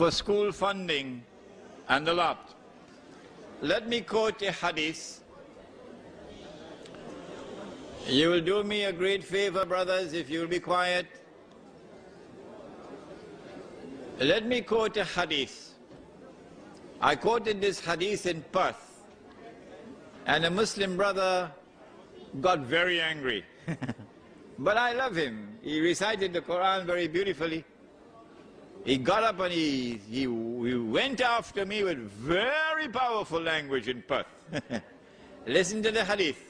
for school funding and a lot. Let me quote a hadith. You will do me a great favor, brothers, if you will be quiet. Let me quote a hadith. I quoted this hadith in Perth, and a Muslim brother got very angry. But I love him. He recited the Quran very beautifully. He got up and he went after me with very powerful language in Perth. Listen to the hadith.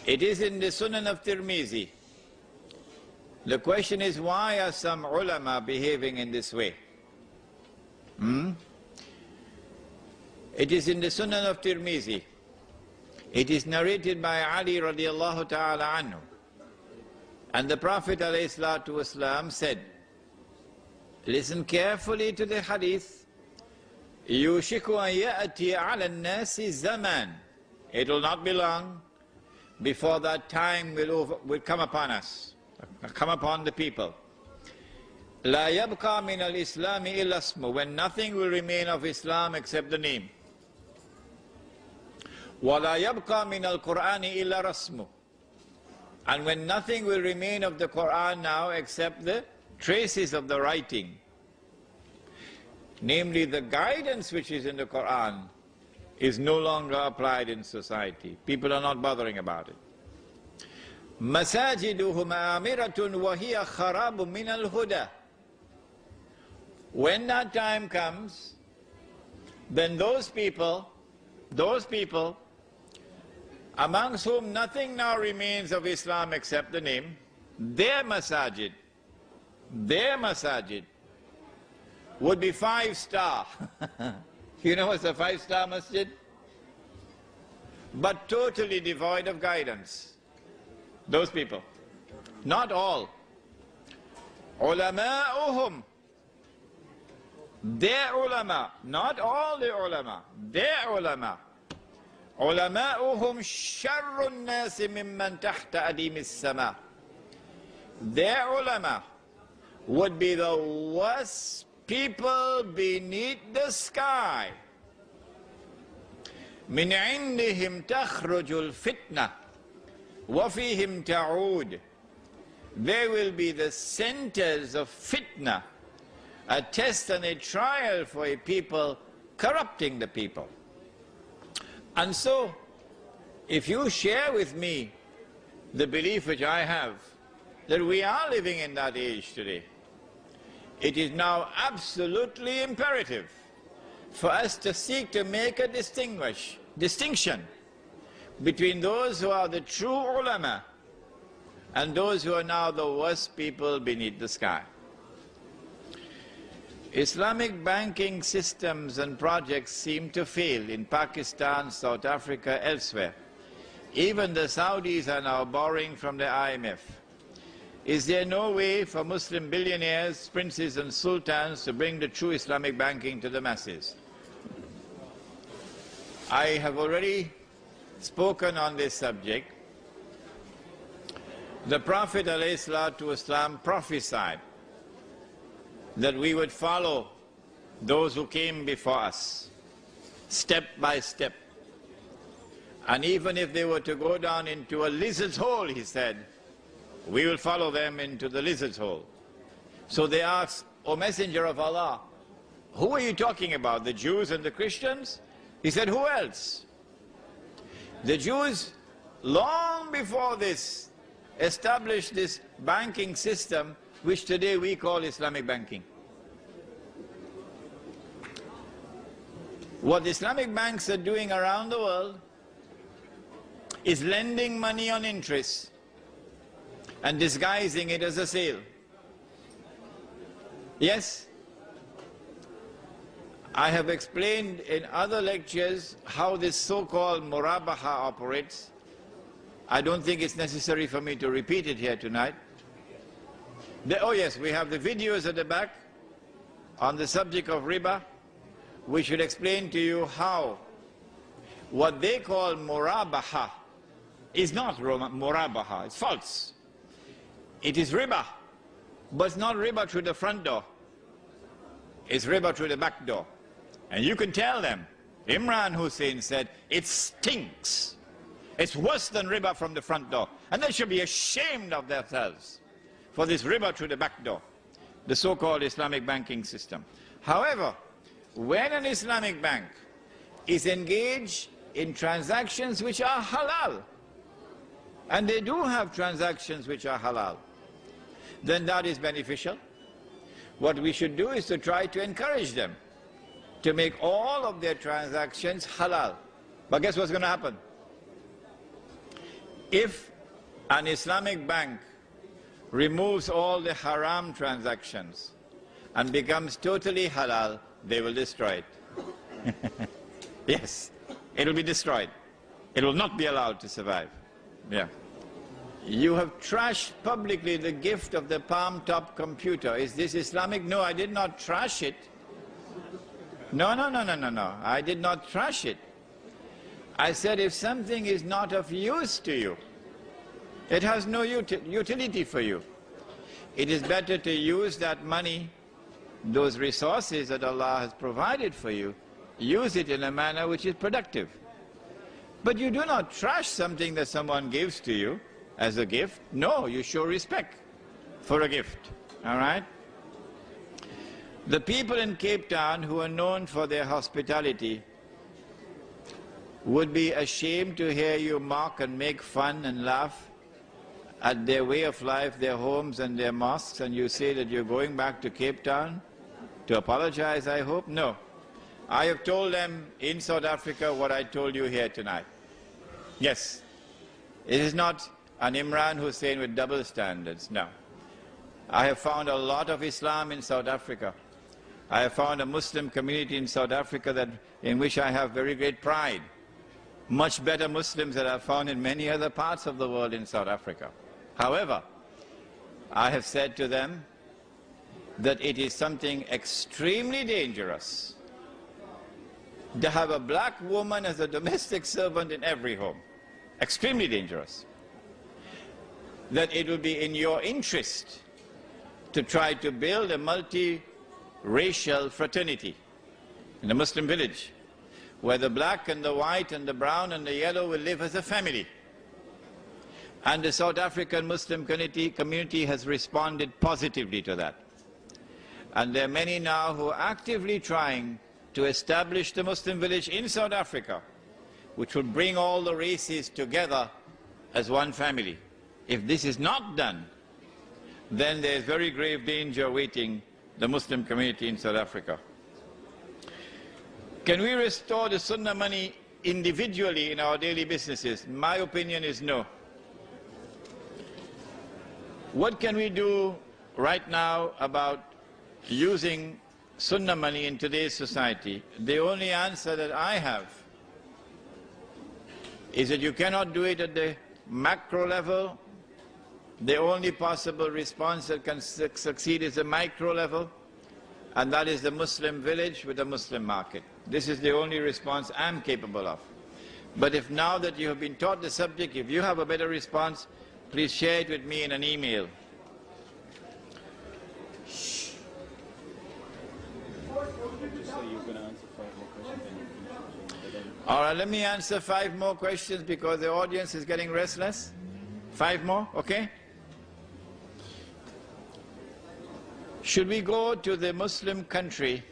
It is in the Sunan of Tirmizi. The question is, why are some ulama behaving in this way? It is in the Sunan of Tirmizi. It is narrated by Ali radiallahu ta'ala anhu. And the Prophet ﷺ said, listen carefully to the hadith, يُوشِكُ أَن يَأْتِيَ عَلَى النَّاسِ زَمَانٍ. It will not be long before that time will come upon us, come upon the people. لَا يَبْقَى مِنَ الْإِسْلَامِ إِلَّا اسْمُ. When nothing will remain of Islam except the name. وَلَا يَبْقَى مِنَ الْقُرْآنِ إِلَّا رَسْمُ. And when nothing will remain of the Quran now except the traces of the writing, namely the guidance which is in the Quran, is no longer applied in society. People are not bothering about it. مَسَاجِدُهُمْ آمِرَةٌ وَهِيَ خَرَابٌ مِنَ الْهُدَى. When that time comes, then those people amongst whom nothing now remains of Islam except the name, their masajid would be 5-star. You know what's a 5-star masjid? But totally devoid of guidance. Those people. Not all. Ulama'uhum. Their ulama. Not all the ulama. Their ulama. عُلَمَاؤُهُمْ شَرُّ النَّاسِ مِمَّنْ تَحْتَ أَدِيمِ السَّمَاءِ. Their ulama would be the worst people beneath the sky. مِنْ عِنْدِهِمْ تَخْرُجُ الْفِتْنَةِ وَفِيهِمْ تَعُودُ. They will be the centers of fitna, a test and a trial for a people, corrupting the people. And so, if you share with me the belief which I have, that we are living in that age today, it is now absolutely imperative for us to seek to make a distinction between those who are the true ulama and those who are now the worst people beneath the sky. Islamic banking systems and projects seem to fail in Pakistan, South Africa, elsewhere. Even the Saudis are now borrowing from the IMF. Is there no way for Muslim billionaires, princes and sultans to bring the true Islamic banking to the masses? I have already spoken on this subject. The Prophet ﷺ prophesied that we would follow those who came before us, step by step. And even if they were to go down into a lizard's hole, he said, we will follow them into the lizard's hole. So they asked, O Messenger of Allah, who are you talking about, the Jews and the Christians? He said, who else? The Jews, long before this, established this banking system which today we call Islamic banking. What Islamic banks are doing around the world is lending money on interest and disguising it as a sale. Yes, I have explained in other lectures how this so-called murabaha operates. I don't think it's necessary for me to repeat it here tonight. Oh yes, we have the videos at the back on the subject of riba, which will explain to you how what they call murabaha is not murabaha, it's false. It is riba. But it's not riba through the front door. It's riba through the back door. And you can tell them, Imran Hussein said, it stinks. It's worse than riba from the front door. And they should be ashamed of themselves for this riba through the back door, the so-called Islamic banking system. However, when an Islamic bank is engaged in transactions which are halal, and they do have transactions which are halal, then that is beneficial. What we should do is to try to encourage them to make all of their transactions halal. But guess what's going to happen? If an Islamic bank removes all the haram transactions and becomes totally halal, they will destroy it. Yes, it will be destroyed. It will not be allowed to survive. Yeah. You have trashed publicly the gift of the palm-top computer. Is this Islamic? No, I did not trash it. No. I did not trash it. I said if something is not of use to you, it has no utility for you, it is better to use that money, those resources that Allah has provided for you, use it in a manner which is productive. But you do not trash something that someone gives to you as a gift. No, you show respect for a gift. All right? The people in Cape Town who are known for their hospitality would be ashamed to hear you mock and make fun and laugh at their way of life, their homes and their mosques, and you say that you're going back to Cape Town to apologize, I hope? No. I have told them in South Africa what I told you here tonight. Yes. It is not an Imran Hussein with double standards, no. I have found a lot of Islam in South Africa. I have found a Muslim community in South Africa in which I have very great pride. Much better Muslims that I've found in many other parts of the world in South Africa. However, I have said to them that it is something extremely dangerous to have a black woman as a domestic servant in every home. Extremely dangerous. That it will be in your interest to try to build a multi-racial fraternity in a Muslim village, where the black and the white and the brown and the yellow will live as a family. And the South African Muslim community has responded positively to that. And there are many now who are actively trying to establish the Muslim village in South Africa, which will bring all the races together as one family. If this is not done, then there is very grave danger awaiting the Muslim community in South Africa. Can we restore the Sunnah money individually in our daily businesses? My opinion is no. What can we do right now about using Sunnah money in today's society? The only answer that I have is that you cannot do it at the macro level. The only possible response that can succeed is the micro level, and that is the Muslim village with the Muslim market. This is the only response I'm capable of. But if now that you have been taught the subject, if you have a better response, please share it with me in an email. All right, let me answer 5 more questions because the audience is getting restless. 5 more, okay? Should we go to the Muslim country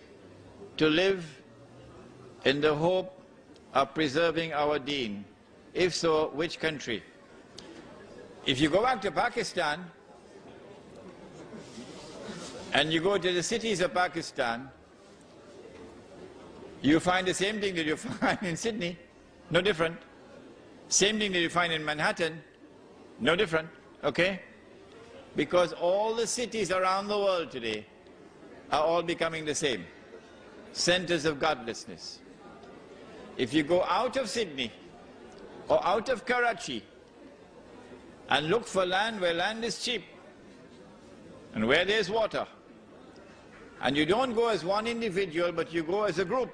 to live in the hope of preserving our deen? If so, which country? If you go back to Pakistan and you go to the cities of Pakistan, you find the same thing that you find in Sydney, no different. Same thing that you find in Manhattan, no different, okay? Because all the cities around the world today are all becoming the same, centers of godlessness. If you go out of Sydney or out of Karachi and look for land where land is cheap and where there's water, and you don't go as one individual but you go as a group,